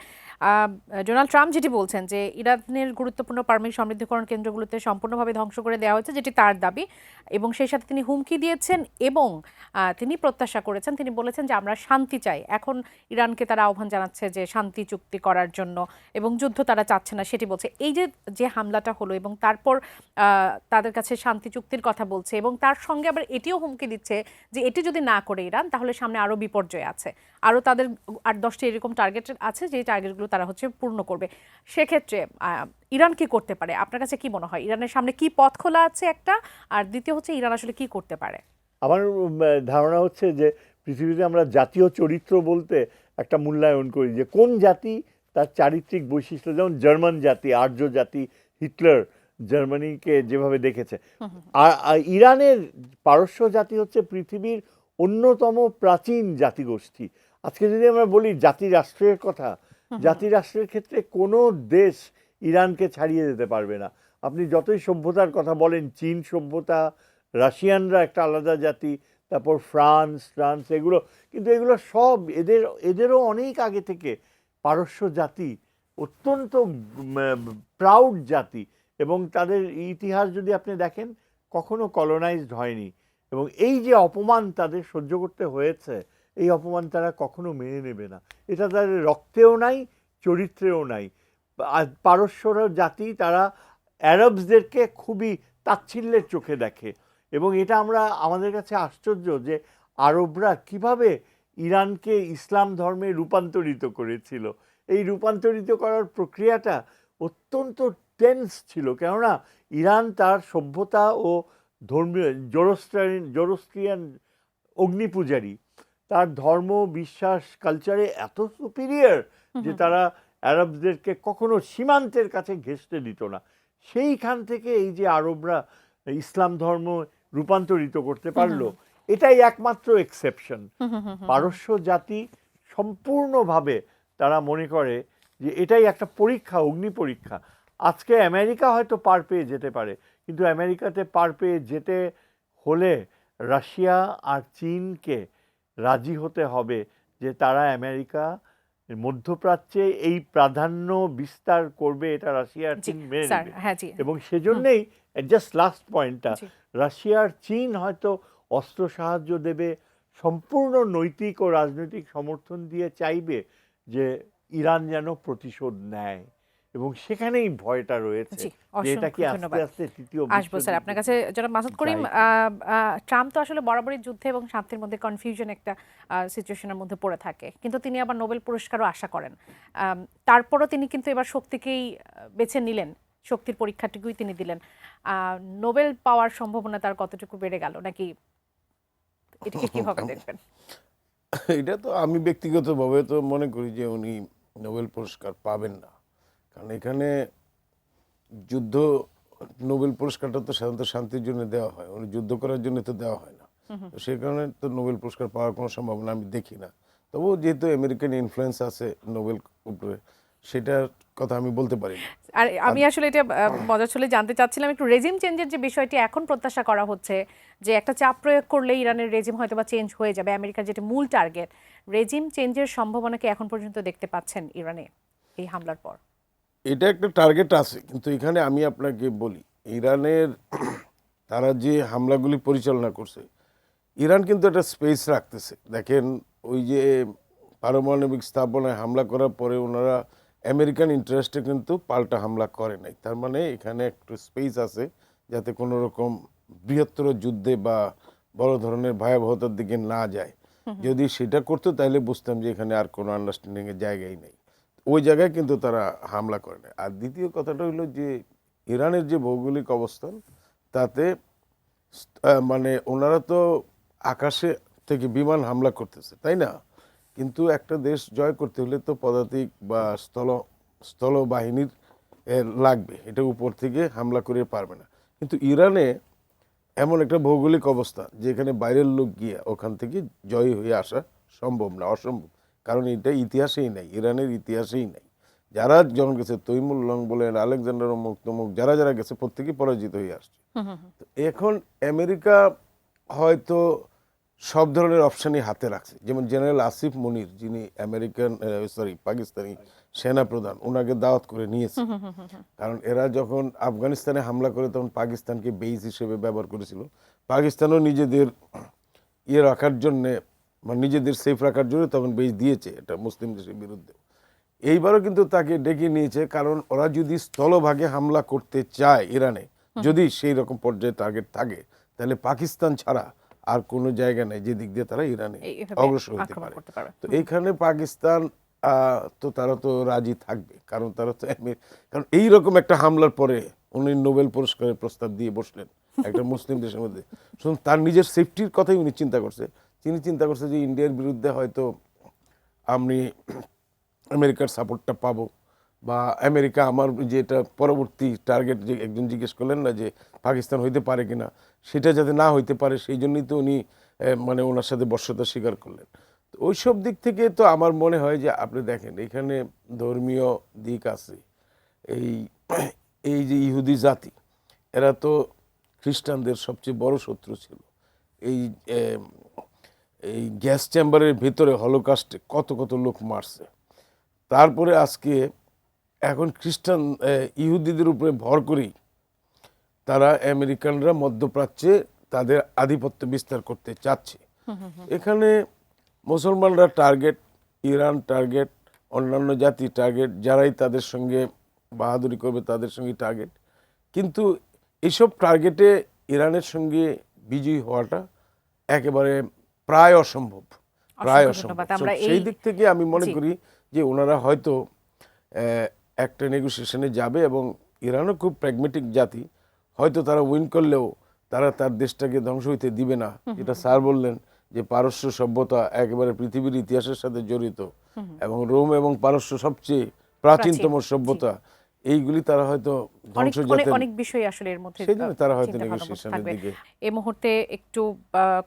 ডোনাল্ড ট্রাম্প যেটি বলছেন যে ইরানের গুরুত্বপূর্ণ পারমাণবিক সমৃদ্ধকরণ কেন্দ্রগুলোতে সম্পূর্ণভাবে ধ্বংস করে দেওয়া হয়েছে, যেটি তার দাবি, এবং সেই সাথে তিনি হুমকি দিয়েছেন এবং তিনি প্রত্যাশা করেছেন, তিনি বলেছেন যে আমরা শান্তি চাই। এখন ইরানকে তারা আহ্বান জানাচ্ছে যে শান্তি চুক্তি করার জন্য, এবং যুদ্ধ তারা চাচ্ছে না সেটি বলছে। এই যে যে হামলাটা হলো এবং তারপর তাদের কাছে শান্তি চুক্তির কথা বলছে, এবং তার সঙ্গে আবার এটিও হুমকি দিচ্ছে যে এটি যদি না করে ইরান, তাহলে সামনে আরও বিপর্যয় আছে, আরও তাদের 8-10টি এরকম টার্গেট আছে, যে টার্গেটগুলো তারা পূর্ণ করবে। সেক্ষেত্রে ইরান কি করতে পারে? আপনার কাছে কি মনে হয়, ইরানের সামনে কি পথ খোলা আছে একটা, আর দ্বিতীয় হচ্ছে ইরান আসলে কি করতে পারে? আমার ধারণা হচ্ছে যে পৃথিবীতে আমরা জাতীয় চরিত্র বলতে একটা মূল্যায়ন করি যে কোন জাতি তার চারিত্রিক বৈশিষ্ট্য, যেমন জার্মান জাতি, আর্য জাতি, হিটলার জার্মানিকে যেভাবে দেখেছে। আর ইরানের পারস্য জাতি হচ্ছে পৃথিবীর অন্যতম প্রাচীন জাতিগোষ্ঠী। আজকে যদি আমরা বলি জাতিরাষ্ট্রের কথা, জাতিরাষ্ট্রের ক্ষেত্রে কোনো দেশ ইরানকে ছাড়িয়ে যেতে পারবে না। আপনি যতই সভ্যতার কথা বলেন, চীন সভ্যতা, রাশিয়ানরা একটা আলাদা জাতি, তারপর ফ্রান্স এগুলো, কিন্তু এগুলো সব এদেরও অনেক আগে থেকে পারস্য জাতি অত্যন্ত প্রাউড জাতি, এবং তাদের ইতিহাস যদি আপনি দেখেন কখনো কলোনাইজড হয়নি, এবং এই যে অপমান তাদের সহ্য করতে হয়েছে, এই অপমান তারা কখনো মেনে নেবে না। এটা তাদের রক্তেও নাই, চরিত্রেও নাই। আর পারস্যরা জাতি তারা অ্যারবসদেরকে খুবই তাচ্ছিল্যের চোখে দেখে, এবং এটা আমাদের কাছে আশ্চর্য যে আরবরা কিভাবে ইরানকে ইসলাম ধর্মে রূপান্তরিত করেছিল। এই রূপান্তরিত করার প্রক্রিয়াটা অত্যন্ত টেন্স ছিল, কেননা ইরান তার সভ্যতা ও ধর্মীয় জোরোস্ট্রিয়ান অগ্নিপূজারী, তার ধর্ম বিশ্বাস কালচারে এত সুপিরিয়র যে তারা আরবদেরকে কখনো সীমান্তের কাছে ঘেঁষতে দিত না। সেইখান থেকে এই যে আরবরা ইসলাম ধর্ম রূপান্তরিত করতে পারলো, এটাই একমাত্র এক্সেপশন। পারস্য জাতি সম্পূর্ণভাবে তারা মনে করে যে এটাই একটা পরীক্ষা, অগ্নি পরীক্ষা। আজকে আমেরিকা হয়তো পার পেয়ে যেতে পারে, কিন্তু আমেরিকাতে পার পেয়ে যেতে হলে রাশিয়া আর চীনকে রাজি হতে হবে যে তারা আমেরিকা মধ্যপ্রাচ্যে এই প্রাধান্য বিস্তার করবে, এটা রাশিয়ার চীন মেনে নেবে। এবং সেজন্যই জাস্ট লাস্ট পয়েন্টটা, রাশিয়ার চীন হয়তো অস্ত্র সাহায্য দেবে, সম্পূর্ণ নৈতিক ও রাজনৈতিক সমর্থন দিয়ে চাইবে যে ইরান যেন প্রতিশোধ নেয়, এবং সেখানেই ভয়টা রয়েছে যে এটা কি আস্তে আস্তে তৃতীয় আসবো স্যার আপনার কাছে। জনাব মাসুদ করিম, ট্রাম্প তো আসলে বরাবরই যুদ্ধে এবং শান্তির মধ্যে কনফিউশন একটা সিচুয়েশনের মধ্যে পড়ে থাকে, কিন্তু তিনি আবার নোবেল পুরস্কারও আশা করেন। তারপরও তিনি কিন্তু এবার শক্তিকেই বেছে নিলেন, শক্তির পরীক্ষাটুকুই তিনি দিলেন। নোবেল পাওয়ার সম্ভাবনা তার কতটুকু বেড়ে গেল, নাকি এটাকে কিভাবে দেখবেন? এটা তো আমি ব্যক্তিগতভাবে তো মনে করি যে উনি নোবেল পুরস্কার পাবেন না, কারণ এখানে যুদ্ধ, নোবেল পুরস্কারটা তো সাধারণত শান্তির জন্য দেওয়া হয়, উনি যুদ্ধ করার জন্য তো দেওয়া হয় না। তো সেই কারণে তো নোবেল পুরস্কার পাওয়ার কোনো সম্ভাবনা আমি দেখি না। তবুও যেহেতু আমেরিকান ইনফ্লুয়েন্স আছে নোবেল উপরে, সেটার কথা আমি বলতে পারি না। আর আমি আসলে এটা মজা ছলে জানতে চাচ্ছিলাম একটু রেজিম চেঞ্জের যে বিষয়টি এখন প্রত্যাশা করা হচ্ছে, যে একটা চাপ প্রয়োগ করলে ইরানের রেজিম হয়তো বা চেঞ্জ হয়ে যাবে, আমেরিকার যেটা মূল টার্গেট, রেজিম চেঞ্জের সম্ভাবনা কি এখন পর্যন্ত দেখতে পাচ্ছেন ইরানে এই হামলার পর? এটা একটা টার্গেট আছে, কিন্তু এখানে আমি আপনাকে বলি, ইরানের তারা যে হামলাগুলি পরিচালনা করছে, ইরান কিন্তু একটা স্পেস রাখতেছে। দেখেন, ওই যে পারমাণবিক স্থাপনায় হামলা করার পরে ওনারা আমেরিকান ইন্টারেস্টে কিন্তু পাল্টা হামলা করে নাই। তার মানে এখানে একটু স্পেস আছে যাতে কোনো রকম বৃহত্তর যুদ্ধে বা বড় ধরনের ভয়াবহতার দিকে না যায়। যদি সেটা করতো তাহলে বুঝতাম যে এখানে আর কোনো আন্ডারস্ট্যান্ডিংয়ের জায়গাই নেই। ওই জায়গায় কিন্তু তারা হামলা করে না। আর দ্বিতীয় কথাটা হলো যে ইরানের যে ভৌগোলিক অবস্থান, তাতে মানে ওনারা তো আকাশে থেকে বিমান হামলা করতেছে, তাই না? কিন্তু একটা দেশ জয় করতে হলে তো পদাতিক বা স্থলবাহিনীর লাগবে, এটা উপর থেকে হামলা করে পারবে না। কিন্তু ইরানে এমন একটা ভৌগোলিক অবস্থা যেখানে বাইরের লোক গিয়ে ওখান থেকে জয়ী হয়ে আসা সম্ভব না, অসম্ভব। কারণ এটা ইতিহাসেই নাই, ইরানের ইতিহাসেই নাই। যারা যখন গেছে, তৈমুর লং বলেন, আলেকজান্ডার অমুক তমুক, যারা যারা গেছে প্রত্যেকেই পরাজিত হয়ে আসছে। তো এখন আমেরিকা হয়তো সব ধরনের অপশানই হাতে রাখছে। যেমন জেনারেল আসিফ মনির, যিনি পাকিস্তানি সেনা প্রধান, ওনাকে দাওয়াত করে নিয়েছে। কারণ এরা যখন আফগানিস্তানে হামলা করে তখন পাকিস্তানকে বেইস হিসেবে ব্যবহার করেছিল। পাকিস্তানও নিজেদের রাখার জন্যে, মানে নিজেদের সেফ রাখার জন্য তখন বেইস দিয়েছে এটা মুসলিম দেশের বিরুদ্ধে। এইবারও কিন্তু তাকে ডেকে নিয়েছে, কারণ ওরা যদি স্থলভাগে হামলা করতে চায় ইরানে, যদি সেই রকম পর্যায়ে টার্গেট থাকে, তাহলে পাকিস্তান ছাড়া আর কোনো জায়গা নেই যে দিক দিয়ে তারা ইরানে অগ্রসর হতে পারে। তো এইখানে পাকিস্তান তো তারা তো রাজি থাকবে, কারণ তারা তো কারণ এইরকম একটা হামলার পরে উনি নোবেল পুরস্কারের প্রস্তাব দিয়ে বসলেন একটা মুসলিম দেশের মধ্যে। শুনুন, তার নিজের সেফটির কথাই উনি চিন্তা করছে। তিনি চিন্তা করছে যে ইন্ডিয়ার বিরুদ্ধে হয়তো আমি আমেরিকার সাপোর্টটা পাবো, বা আমেরিকা আমার যেটা পরবর্তী টার্গেট, যে একজন জিজ্ঞেস করলেন না যে পাকিস্তান হইতে পারে কিনা, সেটা যাতে না হইতে পারে সেই জন্যই তো উনি মানে ওনার সাথে বশ্যতা স্বীকার করলেন। তো ওইসব দিক থেকে তো আমার মনে হয় যে আপনি দেখেন এখানে ধর্মীয় দিক আছে। এই এই যে ইহুদি জাতি, এরা তো খ্রিস্টানদের সবচেয়ে বড় শত্রু ছিল। এই এই গ্যাস চেম্বারের ভিতরে হলোকাস্টে কত কত লোক মারছে। তারপরে আজকে এখন খ্রিস্টান ইহুদিদের উপরে ভর করেই তারা আমেরিকানরা মধ্যপ্রাচ্যে তাদের আধিপত্য বিস্তার করতে চাচ্ছে। এখানে মুসলমানরা টার্গেট, ইরান টার্গেট, অন্যান্য জাতি টার্গেট, যারাই তাদের সঙ্গে বাহাদুরি করবে তাদের সঙ্গে টার্গেট। কিন্তু এইসব টার্গেটে ইরানের সঙ্গে বিজয়ী হওয়াটা একেবারে প্রায় অসম্ভব, প্রায় অসম্ভব। সেই দিক থেকে আমি মনে করি যে ওনারা হয়তো একটা নেগোসিয়েশনে যাবে, এবং ইরানও খুব প্র্যাগমেটিক জাতি, হয়তো তারা উইন করলেও তারা তার দেশটাকে ধ্বংস হইতে দিবে না। যেটা স্যার বললেন যে পারস্য সভ্যতা একেবারে পৃথিবীর ইতিহাসের সাথে জড়িত, এবং রোম এবং পারস্য সবচেয়ে প্রাচীনতম সভ্যতা, এইগুলি তারা হয়তো ধ্বংস অনেক বিষয় আসলে এর মধ্যে সেজন্য তারা হয়তো নেগোসিয়েশনের দিকে। এই মুহূর্তে একটু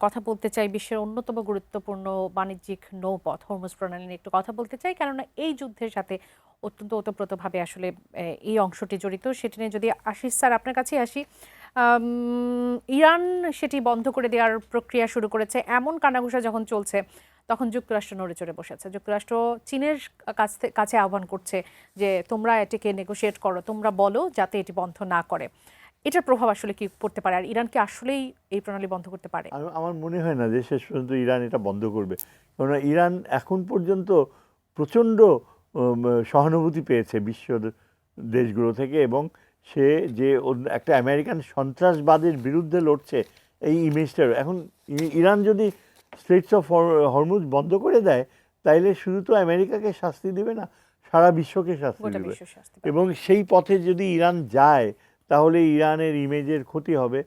কথা বলতে চাই বিশ্বের অন্যতম গুরুত্বপূর্ণ বাণিজ্যিক নৌপথ হরমুজ প্রণালী নিয়ে একটু কথা বলতে চাই, কেননা এই যুদ্ধের সাথে অত্যন্ত ওতপ্রোতভাবে আসলে এই অংশটি জড়িত। সেটি নিয়ে যদি আশিস স্যার আপনার কাছে আসি, ইরান সেটি বন্ধ করে দেওয়ার প্রক্রিয়া শুরু করেছে, এমন কানাঘুষা যখন চলছে তখন যুক্তরাষ্ট্র নড়ে চড়ে বসেছে। যুক্তরাষ্ট্র চীনের কাছে আহ্বান করছে যে তোমরা এটিকে নেগোশিয়েট করো, তোমরা বলো যাতে এটি বন্ধ না করে। এটার প্রভাব আসলে কি পড়তে পারে, আর ইরান কি আসলেই এই প্রণালী বন্ধ করতে পারে? আমার মনে হয় না যে শেষ পর্যন্ত ইরান এটা বন্ধ করবে, কেননা ইরান এখন পর্যন্ত প্রচণ্ড সহানুভূতি পেয়েছে বিশ্ব দেশগুলো থেকে, এবং সে যে একটা আমেরিকান সন্ত্রাসবাদের বিরুদ্ধে লড়ছে এই ইমেজটা। এখন ইরান যদি স্ট্রেটস অফ হরমুজ বন্ধ করে দেয়, তাইলে শুধু তো আমেরিকাকে শাস্তি দেবে না, সারা বিশ্বকে শাস্তি দেবে। এবং সেই পথে যদি ইরান যায় তাহলে ইরানের ইমেজের ক্ষতি হবে,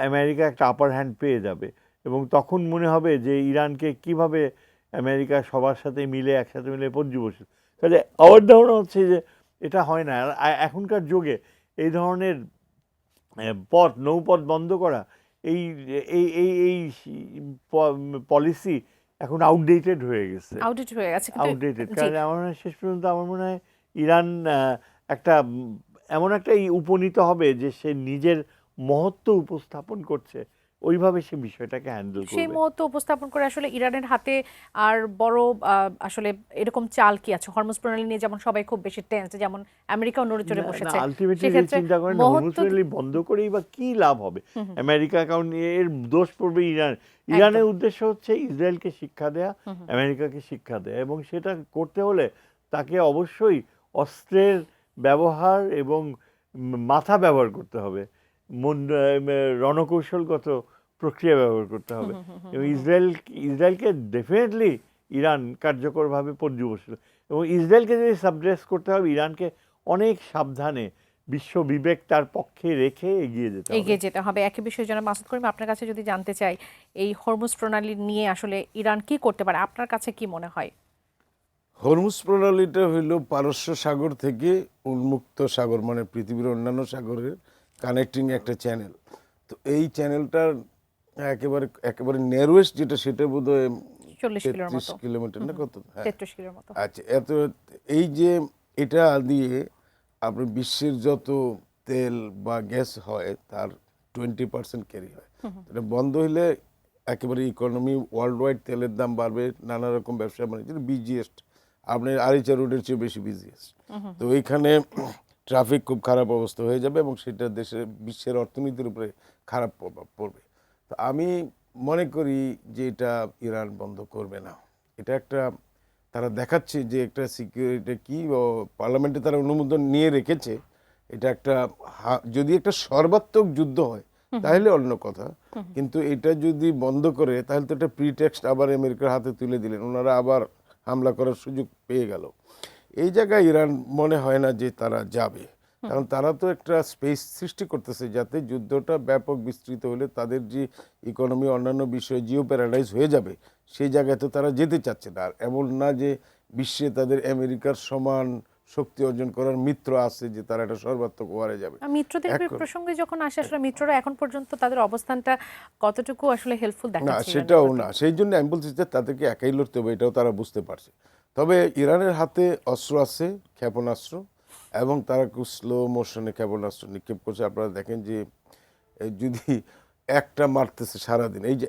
আমেরিকা একটা আপার হ্যান্ড পেয়ে যাবে, এবং তখন মনে হবে যে ইরানকে কিভাবে আমেরিকা সবার সাথে মিলে একসাথে মিলে পর্যবসিত। তাহলে আমার ধারণা হচ্ছে যে এটা হয় না। আর এখনকার যুগে এই ধরনের নৌপথ বন্ধ করা, এই এই এই এই পলিসি এখন আউটডেটেড হয়ে গেছে, আউটডেটেড। কারণ আমার মনে হয় শেষ পর্যন্ত আমার মনে হয় ইরান একটা এমন একটা উপনীত হবে যে সে নিজের মহত্ব উপস্থাপন করছে, ওইভাবে সে বিষয়টাকে হ্যান্ডেল করবে। সেই মহত্ব উপস্থাপন করে আসলে ইরানের হাতে আর বড় আসলে এরকম চাল কি আছে? হরমুজ প্রণালী নিয়ে যেমন সবাই খুব বেশি টেন্স, যেমন আমেরিকাও নড়ে চড়ে বসেছে। আলটিমেটলি চিন্তা করেন হরমুজ প্রণালী বন্ধ করেই বা কি লাভ হবে আমেরিকা? কারণ এর দোষ পড়বে ইরান। ইরানের উদ্দেশ্য হচ্ছে ইসরায়েলকে শিক্ষা দেয়া, আমেরিকাকে শিক্ষা দেয়া, এবং সেটা করতে হলে তাকে অবশ্যই অস্ত্রের ব্যবহার এবং মাথা ব্যবহার করতে হবে, রণকৌশলগত প্রক্রিয়া ব্যবহার করতে হবে, এবং ইসরায়েলকে ডেফিনেটলি ইরান কার্যকরভাবে পর্যবসিত, এবং ইসরায়েলকে যদি সাবড্রেস করতে হবে ইরানকে অনেক সাবধানে বিশ্ব বিবেক তার পক্ষে রেখে এগিয়ে যেতে হবে। একই বিষয়ে যেন মাসুদ করিম আপনার কাছে যদি জানতে চাই, এই হরমুজ প্রণালী নিয়ে আসলে ইরান কি করতে পারে, আপনার কাছে কি মনে হয়? হরমুজ প্রণালীটা হইল পারস্য সাগর থেকে উন্মুক্ত সাগর, মানে পৃথিবীর অন্যান্য সাগরের কানেক্টিং একটা চ্যানেল। তো এই চ্যানেলটার একেবারে একেবারে নেরোয়েস্ট যেটা সেটা বোধহয় 40 কিলোর 33 মতো, কিলোমিটার না কত? হ্যাঁ 33 কিলোর মতো। আচ্ছা, এত এই যে এটা দিয়ে আপনি বিশ্বের যত তেল বা গ্যাস হয় তার 20% ক্যারি হয়। এটা বন্ধ হইলে একেবারে ইকোনমি ওয়ার্ল্ড ওয়াইড তেলের দাম বাড়বে, নানা রকম ব্যবসা বাণিজ্য বিজিয়েস্ট, আপনার আরিচা রোডের চেয়ে বেশি বিজিয়েস্ট। তো এইখানে ট্রাফিক খুব খারাপ অবস্থা হয়ে যাবে এবং সেটা দেশের বিশ্বের অর্থনীতির উপরে খারাপ প্রভাব পড়বে। তো আমি মনে করি যে এটা ইরান বন্ধ করবে না। এটা একটা তারা দেখাচ্ছে যে একটা সিকিউরিটি কি পার্লামেন্টে তারা অনুমোদন নিয়ে রেখেছে। এটা একটা যদি একটা সর্বাত্মক যুদ্ধ হয় তাহলে অন্য কথা, কিন্তু এটা যদি বন্ধ করে তাহলে তো একটা প্রিটেক্সট আবার আমেরিকার হাতে তুলে দিলেন, ওনারা আবার হামলা করার সুযোগ পেয়ে গেল। এই জায়গায় ইরান মনে হয় না যে তারা যাবে, কারণ তারা তো একটা স্পেস সৃষ্টি করতেছে যাতে যুদ্ধটা ব্যাপক বিস্তৃত হলে তাদের যে ইকোনমি অন্যান্য বিষয়ে জিও প্যারাডাইজ হয়ে যাবে, সেই জায়গায় তো তারা যেতে চাচ্ছে না। আর এমন না যে বিশ্বে তাদের আমেরিকার সমান শক্তি অর্জন করার মিত্র আছে যে তারা একটা সর্বাত্মক ওয়ারে যাবে। মিত্রদের প্রসঙ্গে যখন আসে, আসলে মিত্ররা এখন পর্যন্ত তাদের অবস্থানটা কতটুকু আসলে হেল্পফুল না, দেখাচ্ছে? সেটাও না। সেই জন্য আমি বলছি যে তাদেরকে একাই লড়তে হবে, এটাও তারা বুঝতে পারছে। তবে ইরানের হাতে অস্ত্র আছে, ক্ষেপণাস্ত্র, এবং তারা খুব স্লো মোশনে ক্ষেপণাস্ত্র নিক্ষেপ করছে। আপনারা দেখেন যে যদি একটা মারতেছে সারাদিন, এই যে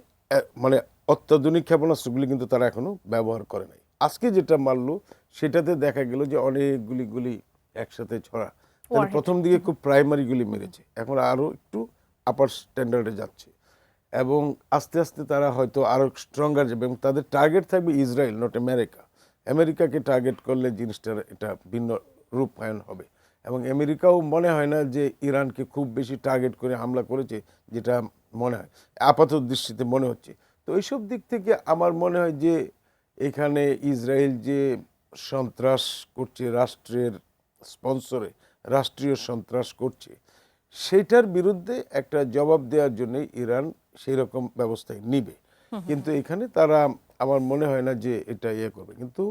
মানে অত্যাধুনিক ক্ষেপণাস্ত্রগুলি কিন্তু তারা এখনো ব্যবহার করে নাই। আজকে যেটা মারলো সেটাতে দেখা গেল যে অনেকগুলি গুলি একসাথে ছড়া। তাহলে প্রথম দিকে খুব প্রাইমারি গুলি মেরেছে, এখন আরও একটু আপার স্ট্যান্ডার্ডে যাচ্ছে এবং আস্তে আস্তে তারা হয়তো আরও স্ট্রঙ্গার যাবে এবং তাদের টার্গেট থাকবে ইসরায়েল, নট আমেরিকা। আমেরিকাকে টার্গেট করলে জিনিসটার এটা ভিন্ন রূপায়ণ হবে এবং আমেরিকাও মনে হয় না যে ইরানকে খুব বেশি টার্গেট করে হামলা করেছে, যেটা মনে হয় আপাত দৃষ্টিতে মনে হচ্ছে। তো এইসব দিক থেকে আমার মনে হয় যে এখানে ইসরায়েল যে সন্ত্রাস করছে, রাষ্ট্রের স্পন্সরে রাষ্ট্রীয় সন্ত্রাস করছে, সেটার বিরুদ্ধে একটা জবাব দেওয়ার জন্য ইরান সেই রকম ব্যবস্থায় নিবে। কিন্তু এখানে তারা আমার মনে হয় না যে এটা ইয়ে করবে। কিন্তু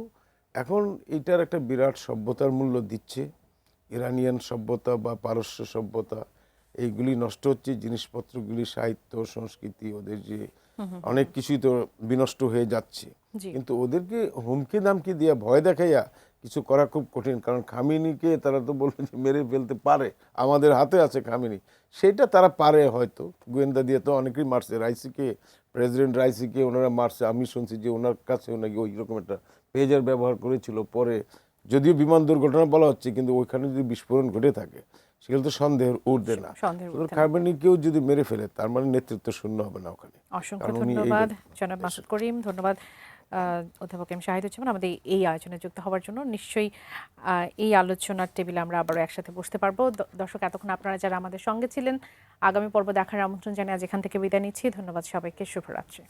এখন এটার একটা বিরাট সভ্যতার মূল্য দিচ্ছে। ইরানিয়ান সভ্যতা বা পারস্য সভ্যতা এইগুলি নষ্ট হচ্ছে, জিনিসপত্রগুলি, সাহিত্য, সংস্কৃতি, ওদের যে অনেক কিছুই তো বিনষ্ট হয়ে যাচ্ছে। কিন্তু ওদেরকে হুমকি দামকি দিয়ে ভয় দেখাইয়া কিছু করা খুব কঠিন, কারণ খামেনিকে তারা তো বলবে যে মেরে ফেলতে পারে, আমাদের হাতে আছে খামেনি, সেটা তারা পারে হয়তো। গোয়েন্দা দিয়ে তো অনেকেই মারছে, রাইসিকে, প্রেসিডেন্ট রাইসিকে ওনারা মারছে। আমি শুনছি যে ওনার কাছে নাকি ওই রকম একটা পেজার ব্যবহার করেছিল, পরে যদিও বিমান দুর্ঘটনা বলা হচ্ছে, কিন্তু ওইখানে যদি বিস্ফোরণ ঘটে থাকে সেগুলো তো সন্দেহের ঊর্ধ্বে না। খামেনিকেও যদি মেরে ফেলে তার মানে নেতৃত্ব শূন্য হবে না ওখানে। অসংখ্য ধন্যবাদ জনাব মাসুদ করিম, ধন্যবাদ অধ্যাপক এম শাহিদুজ্জামান আমাদের এই আয়োজনে যুক্ত হওয়ার জন্য। নিশ্চয়ই এই আলোচনার টেবিলে আমরা আবারও একসাথে বসতে পারবো। দর্শক, এতক্ষণ আপনারা যারা আমাদের সঙ্গে ছিলেন, আগামী পর্ব দেখার আমন্ত্রণ জানিয়ে আজ এখান থেকে বিদায় নিচ্ছি। ধন্যবাদ সবাইকে, শুভরাত্রি।